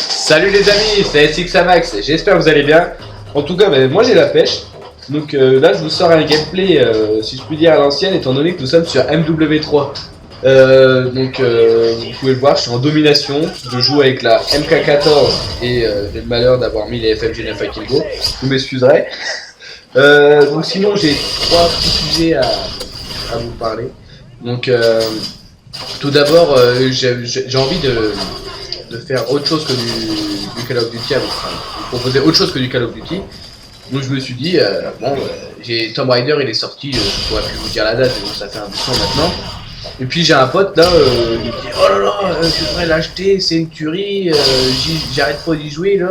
Salut les amis, c'est SXAmax, j'espère que vous allez bien. En tout cas, moi j'ai la pêche. Donc là je vous sors un gameplay, si je puis dire à l'ancienne, étant donné que nous sommes sur MW3. Vous pouvez le voir, je suis en domination. Je joue avec la MK14 et j'ai le malheur d'avoir mis les FMG 9 à Kimbo. Vous m'excuserez. Donc sinon j'ai trois petits sujets à vous parler. Donc tout d'abord j'ai envie de faire autre chose que du Call of Duty, enfin, vous proposer autre chose que du Call of Duty. Donc je me suis dit, j'ai Tomb Raider, il est sorti, je pourrais plus vous dire la date, mais bon, ça fait un bout de temps maintenant. Et puis j'ai un pote là, il me dit, oh là là, tu devrais l'acheter, c'est une tuerie, j'arrête pas d'y jouer là,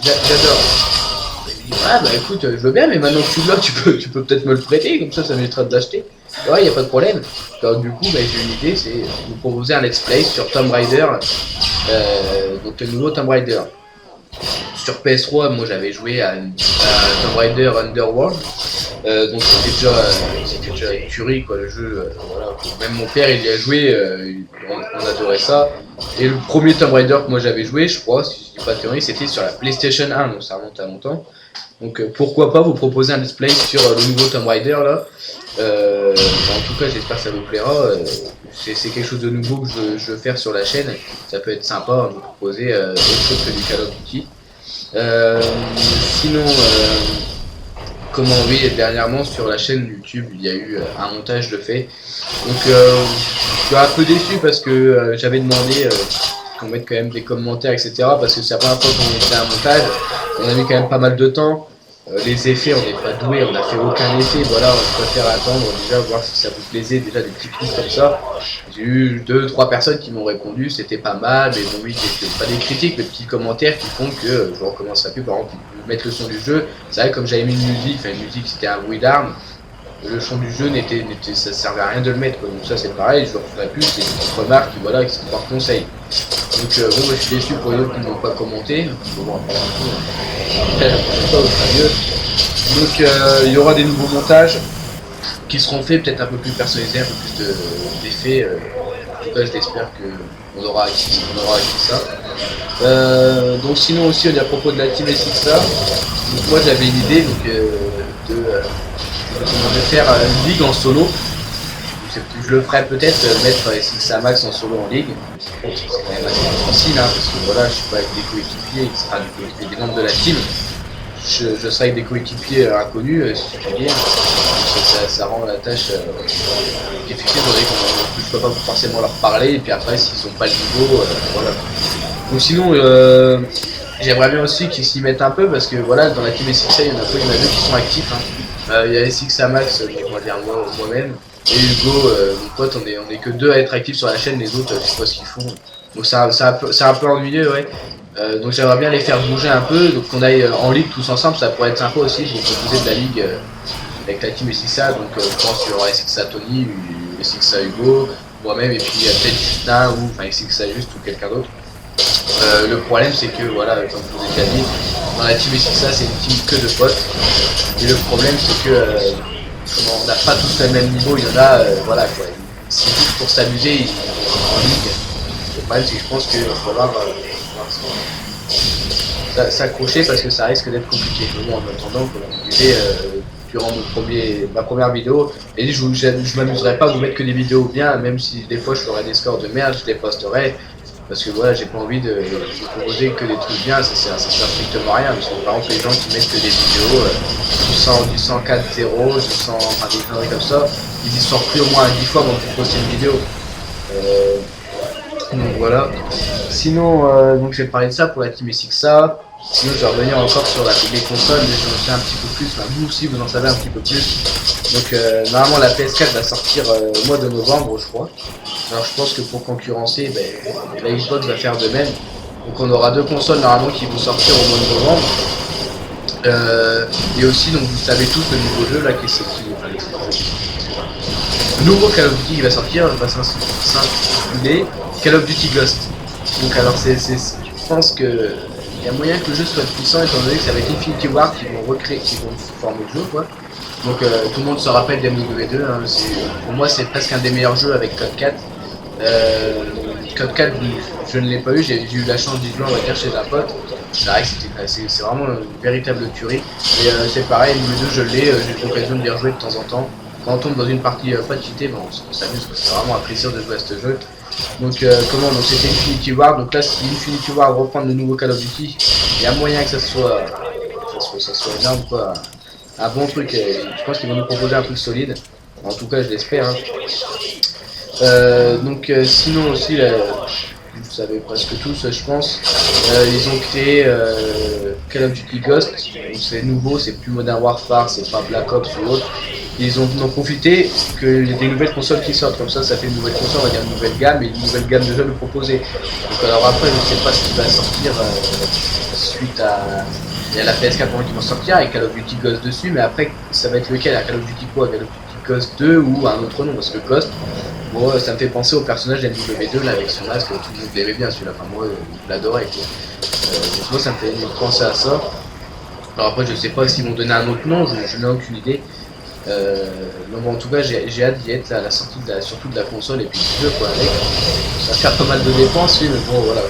j'adore. Je lui dis, ah bah écoute, je veux bien, mais maintenant que tu l'as, tu peux peut-être me le prêter, comme ça m'évitera de l'acheter. Ouais, y a pas de problème. Alors, du coup, j'ai une idée, c'est de vous proposer un let's play sur Tomb Raider, donc le nouveau Tomb Raider. Sur PS3, moi j'avais joué à Tomb Raider Underworld, donc c'était déjà une tuerie quoi, le jeu. Voilà. Même mon père il y a joué, on adorait ça. Et le premier Tomb Raider que moi j'avais joué, je crois, si je dis pas de théorie, c'était sur la PlayStation 1, donc ça remonte à longtemps. Donc pourquoi pas vous proposer un display sur le nouveau Tomb Raider là. En tout cas j'espère que ça vous plaira, c'est quelque chose de nouveau que je veux faire sur la chaîne, ça peut être sympa de vous proposer autre chose que du Call of Duty. Sinon, dernièrement sur la chaîne YouTube il y a eu un montage de fait, donc je suis un peu déçu parce que j'avais demandé qu'on mette quand même des commentaires etc, parce que c'est la première fois qu'on fait un montage, on a mis quand même pas mal de temps. Les effets, on n'est pas doué, on n'a fait aucun effet, voilà, on préfère attendre déjà, voir si ça vous plaisait, déjà des petits trucs comme ça. J'ai eu 2-3 personnes qui m'ont répondu, c'était pas mal, mais bon oui, pas des critiques, mais des petits commentaires qui font que je recommencerai plus, par exemple, mettre le son du jeu. C'est vrai, comme j'avais mis une musique c'était un bruit d'arme, le son du jeu ça servait à rien de le mettre, quoi. Donc ça c'est pareil, je le referai plus, c'est une petite remarque, voilà, qui sont par conseil. Donc je suis déçu pour les autres qui n'ont pas commenté, bon, donc il y aura des nouveaux montages qui seront faits, peut-être un peu plus personnalisés, un peu plus d'effets. En tout cas, j'espère qu'on aura acquis ça. Donc sinon aussi, à propos de la team SXA, donc moi j'avais une idée de faire une ligue en solo. Je le ferai peut-être mettre SXAmax en solo en ligue. C'est quand même assez difficile, parce que voilà, je suis pas avec des coéquipiers, il sera des membres de la team. Je serai avec des coéquipiers inconnus, si je puis dire. Ça rend la tâche difficile, je peux pas forcément leur parler, et puis après s'ils n'ont pas le niveau, voilà. Donc sinon, j'aimerais bien aussi qu'ils s'y mettent un peu, parce que voilà, dans la team SXA, il y en a deux qui sont actifs. Il y a SXAmax, on va dire moi-même, et Hugo, mon pote, on est que deux à être actifs sur la chaîne, les autres, je sais pas ce qu'ils font. Donc c'est un peu ennuyeux, ouais. Donc j'aimerais bien les faire bouger un peu, donc qu'on aille en ligue tous ensemble, ça pourrait être sympa aussi, pour proposer de la ligue avec la team SXA, donc je pense qu'il y aura SXA Tony, SXA Hugo, moi-même, et puis peut-être Justin, ou enfin SXA Juste, ou quelqu'un d'autre. Le problème c'est que, voilà, comme je vous ai déjà dit, dans la team SXA c'est une team que de potes, et le problème c'est que on n'a pas tous le même niveau, il y en a, voilà quoi, c'est juste pour s'amuser en ligue. Le problème c'est que je pense qu'il va falloir s'accrocher parce que ça risque d'être compliqué. Bon, en attendant, comme je disais durant ma première vidéo, et je m'amuserai pas à vous mettre que des vidéos bien, même si des fois je ferai des scores de merde, je les posterai, parce que voilà, j'ai pas envie de vous proposer que des trucs bien, ça sert strictement à rien. Parce que par exemple, les gens qui mettent que des vidéos du 104-0, enfin des conneries comme ça, ils y sont repris au moins 10 fois avant de poster une vidéo. Donc voilà. Sinon, donc je vais parler de ça pour la team SXA. Sinon, je vais revenir encore sur les consoles, mais j'en sais un petit peu plus. Enfin, vous aussi, vous en savez un petit peu plus. Donc, normalement, la PS4 va sortir au mois de novembre, je crois. Alors, je pense que pour concurrencer, la Xbox va faire de même. Donc, on aura deux consoles normalement qui vont sortir au mois de novembre. Et aussi, donc, vous savez tous le nouveau jeu là qui est sorti. Le nouveau Call of Duty qui va sortir va s'intituler Call of Duty Ghost. Donc alors je pense que il y a moyen que le jeu soit puissant étant donné que ça va être Infinity Ward qui vont former le jeu quoi. Donc tout le monde se rappelle d'MW2, pour moi c'est presque un des meilleurs jeux avec Code 4. Code 4, je ne l'ai pas eu, j'ai eu la chance d'y jouer, on va dire, chez un pote. C'est vrai que c'est vraiment une véritable tuerie. Et c'est pareil, le 2 je l'ai, j'ai l'occasion de y rejouer de temps en temps. Quand on tombe dans une partie pas cheatée, bon, on s'amuse, c'est vraiment un plaisir de jouer à ce jeu. Donc donc c'était Infinity Ward, donc là si Infinity Ward reprend le nouveau Call of Duty, il y a moyen que ça soit énorme quoi. Un bon truc, je pense qu'ils vont nous proposer un truc solide. En tout cas je l'espère. Hein. Sinon aussi, vous savez presque tous, je pense, ils ont créé Call of Duty Ghost. C'est nouveau, c'est plus Modern Warfare, c'est pas Black Ops ou autre. Ils ont profité qu'il y ait des nouvelles consoles qui sortent, comme ça fait une nouvelle console, on va dire une nouvelle gamme, et une nouvelle gamme de jeux à proposer. Donc alors après, je ne sais pas ce qui va sortir suite à... Il y a la PS4 qui va sortir avec Call of Duty Ghost dessus, mais après, ça va être lequel? Call of Duty quoi? Call of Duty Ghost 2 ou un autre nom? Parce que Ghost, bon, ça me fait penser au personnage d'MW2 là, avec son masque, tout le monde l'aimait bien celui-là, enfin moi je l'adorais. Donc moi ça me fait penser à ça. Alors après je sais pas s'ils vont donner un autre nom, je n'ai aucune idée. Donc bon, en tout cas j'ai hâte d'y être là, à la sortie surtout de la console et puis du jeu quoi avec. Ça va faire pas mal de dépenses oui, mais bon voilà.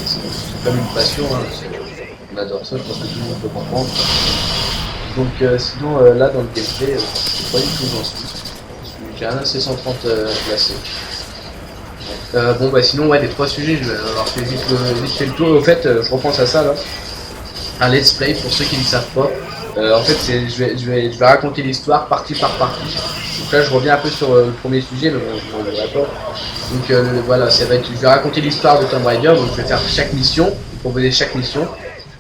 C'est comme une passion, hein, on adore ça, je pense que tout le monde peut comprendre. Donc sinon là dans le gameplay, je sais pas du tout où j'en suis. J'ai un AC130 classé. Bon bah sinon ouais, les trois sujets, je vais avoir fait vite fait le tour. Au fait, je repense à ça là. Un let's play pour ceux qui ne savent pas. En fait, je vais raconter l'histoire partie par partie. Donc là, je reviens un peu sur le premier sujet, mais bon, je ne reviendrai pas. Donc voilà, je vais raconter l'histoire de Tomb Raider. Donc je vais faire chaque mission, proposer chaque mission.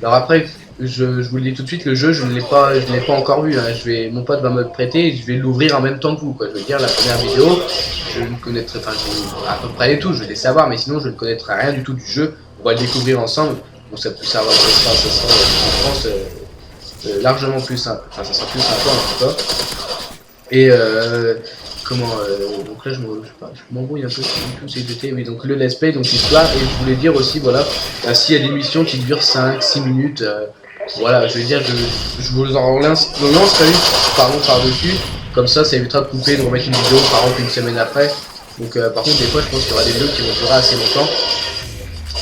Alors après, je vous le dis tout de suite, le jeu, je ne l'ai pas encore vu. Hein. Mon pote va me le prêter et je vais l'ouvrir en même temps que vous. Quoi. Je veux dire, la première vidéo, je ne connaîtrai, enfin, à peu près les tout, je vais les savoir, mais sinon, je ne connaîtrai rien du tout du jeu. On va le découvrir ensemble. Donc ça sera, je pense, largement plus simple. Enfin, ça sera plus sympa en tout cas. Et donc là, je m'embrouille un peu sur tout CGT. Oui, donc le let's play, donc l'histoire. Et je voulais dire aussi, voilà, s'il y a des missions qui durent 5-6 minutes. Voilà, je veux dire, je vous en lance une par-dessus, comme ça évitera de couper, de remettre une vidéo par exemple une semaine après. Donc par contre des fois je pense qu'il y aura des vidéos qui vont durer assez longtemps.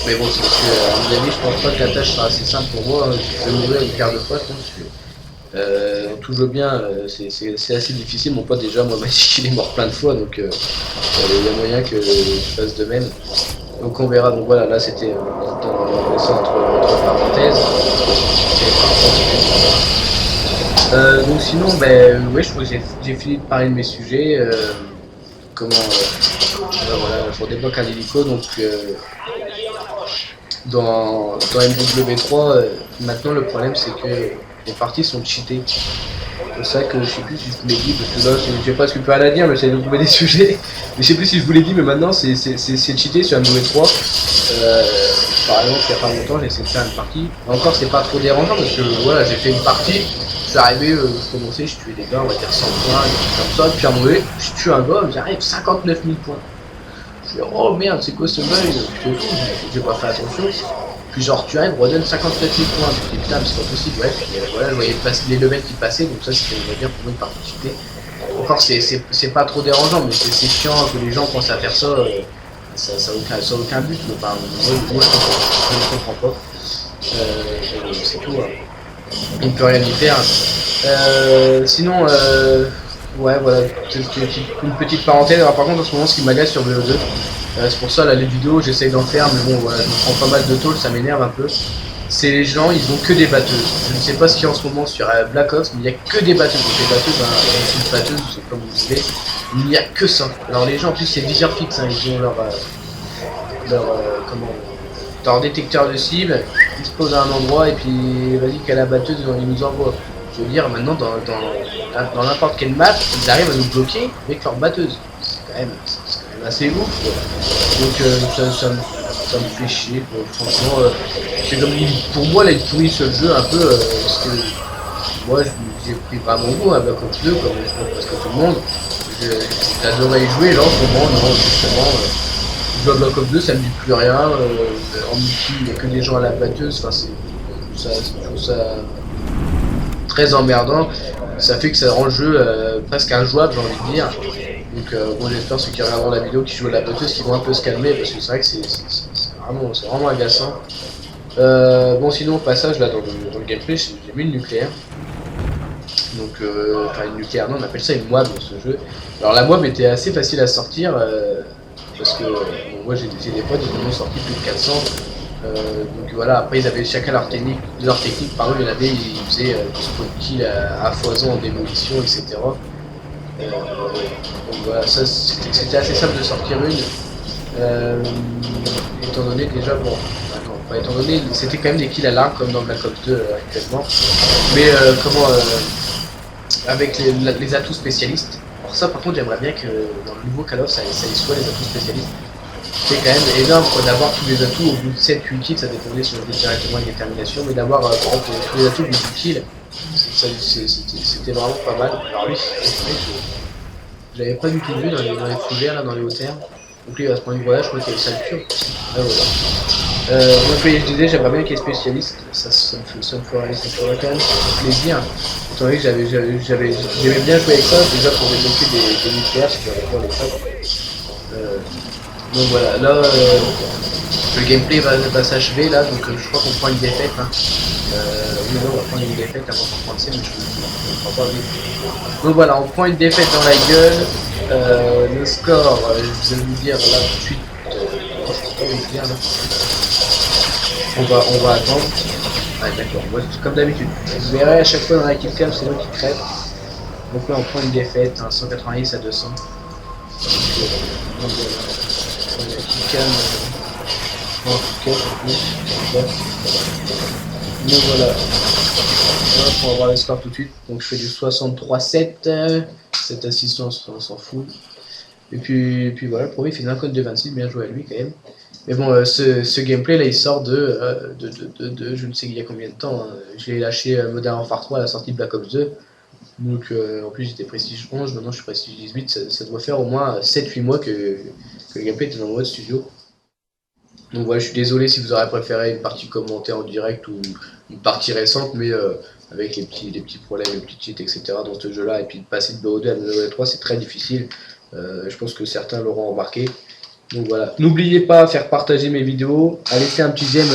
Mais bon c'est parce que à mon avis je pense pas que la tâche sera assez simple pour moi, je vais m'ouvrir une quart de fois je pense que tout joue bien, c'est assez difficile, mon pote déjà moi m'a dit qu'il est mort plein de fois donc il y a moyen que je fasse de même. Donc on verra, donc voilà, là c'était entre parenthèses. Donc sinon, ouais, je crois que j'ai fini de parler de mes sujets. Voilà, je redébloque un hélico, donc dans MW3, maintenant le problème c'est que les parties sont cheatées. C'est pour ça que je sais plus si je vous l'ai dit, parce que là j'ai presque plus rien à dire, mais j'essaie de trouver des sujets. Mais je sais plus si je vous l'ai dit, mais maintenant c'est cheaté sur MW3. Par exemple, il n'y a pas longtemps, j'ai essayé de faire une partie. Encore, c'est pas trop dérangeant parce que voilà, j'ai fait une partie. Je suis arrivé, je commençais, je tuais des gars, on va dire 100 points, comme ça. Puis à un moment donné, je tue un gars, j'arrive 59 000 points. Je dis, oh merde, c'est quoi ce bug? J'ai pas fait attention. Puis genre, tu arrives, redonne 59 000 points. Je dis putain, mais c'est pas possible, ouais. Puis voilà, je voyais les levels qui passaient, donc ça, c'était, on va dire, pour une partie cheatée. Encore, c'est pas trop dérangeant, mais c'est chiant que les gens pensent à faire ça. Ça n'a aucun but, mais moi je ne comprends pas. C'est tout. Hein. On ne peut rien y faire. Sinon, ouais, voilà, une petite parenthèse. Alors, par contre, en ce moment, ce qui m'agace sur VO2, c'est pour ça, là, les vidéos, j'essaye d'en faire, mais bon, voilà, je me prends pas mal de tôle, ça m'énerve un peu. C'est les gens, ils ont que des batteuses. Je ne sais pas ce qu'il y a en ce moment sur Black Ops, mais il n'y a que des batteuses. Donc, les batteuses, une batteuse, c'est comme vous voulez. Il n'y a que ça. Alors les gens en plus c'est viseur fixe, hein, ils ont leur détecteur de cible, ils se posent à un endroit et puis vas-y qu'à la batteuse ils nous envoient. Je veux dire maintenant dans n'importe quelle map, ils arrivent à nous bloquer avec leur batteuse. C'est quand même assez ouf quoi. Donc ça me fait chier quoi. Franchement c'est comme pour moi là ils pourrissent le jeu un peu parce que moi j'ai pris vraiment goût à Black Ops 2 comme je pense presque tout le monde. J'adorais y jouer, là en ce moment, non, justement, je joue à Black Ops 2, ça me dit plus rien, en multi, il n'y a que des gens à la batteuse, enfin, je trouve ça très emmerdant, ça fait que ça rend le jeu presque injouable, j'ai envie de dire, Donc bon, j'espère ceux qui regarderont la vidéo qui jouent à la boteuse qui vont un peu se calmer parce que c'est vrai que c'est vraiment agaçant. Bon sinon au passage là dans le gameplay j'ai mis le nucléaire. Donc enfin une nucléaire, non on appelle ça une moab dans ce jeu. Alors la moab était assez facile à sortir parce que bon, moi j'ai des potes, ils en ont sorti plus de 400. Donc voilà, après ils avaient chacun leur technique, pardon, il y en avait, ils faisaient des spot kills à foison en démolition, etc. Donc voilà, ça c'était assez simple de sortir une. Étant donné que déjà, bon, enfin, étant donné, c'était quand même des kills à l'arc comme dans Black Ops 2 actuellement. Mais avec les atouts spécialistes. Alors ça par contre j'aimerais bien que dans le nouveau Call of ça y soit les atouts spécialistes. C'est quand même énorme d'avoir tous les atouts au bout de 7-8 kills, ça dépendait si on faisait directement une détermination, mais d'avoir par exemple tous les atouts au bout de 10 kills, c'était vraiment pas mal. Alors lui, j'avais pas du tout vu dans les flous verts, là, dans les hauteurs. Donc lui il va se prendre une voyage, je crois qu'il y a le salture. Ah voilà. Donc oui, je disais, j'aimerais bien qu'il y ait spécialiste, ça me ferait quand même plaisir. Étant donné que j'aimais bien jouer avec ça, déjà pour débloquer des nucléaires, si j'aurais pas les ça. Donc voilà, là le gameplay va s'achever là, donc je crois qu'on prend une défaite. Hein. Oui, on va prendre une défaite avant qu'on prenne ça, mais je ne crois pas vite. Donc voilà, on prend une défaite dans la gueule. Le score, je vais vous dire là tout de suite. Je peux pas vous dire là. On va attendre. Ah d'accord, moi comme d'habitude. Vous verrez à chaque fois dans la kill cam, c'est moi qui crève. Donc là on prend une défaite, hein, 190 à 200. Donc la kill cam. Donc voilà. Là, on va voir les scores tout de suite. Donc je fais du 63-7. Cette assistance, on s'en fout. Et puis voilà, le premier il fait un code de 26, bien joué à lui quand même. Mais bon, ce gameplay là il sort de je ne sais il y a combien de temps. Hein. Je l'ai lâché Modern Warfare 3 à la sortie de Black Ops 2. Donc en plus j'étais Prestige 11, maintenant je suis Prestige 18. Ça doit faire au moins 7-8 mois que le gameplay était dans le mode studio. Donc voilà, je suis désolé si vous aurez préféré une partie commentée en direct ou une partie récente, mais avec les petits problèmes, les petits cheats, etc. dans ce jeu-là, et puis de passer de BO2 à BO3, c'est très difficile. Je pense que certains l'auront remarqué. Donc voilà, n'oubliez pas à faire partager mes vidéos, à laisser un petit j'aime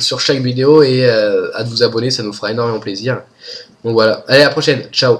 sur chaque vidéo et à vous abonner, ça nous fera énormément plaisir. Donc voilà, allez à la prochaine, ciao.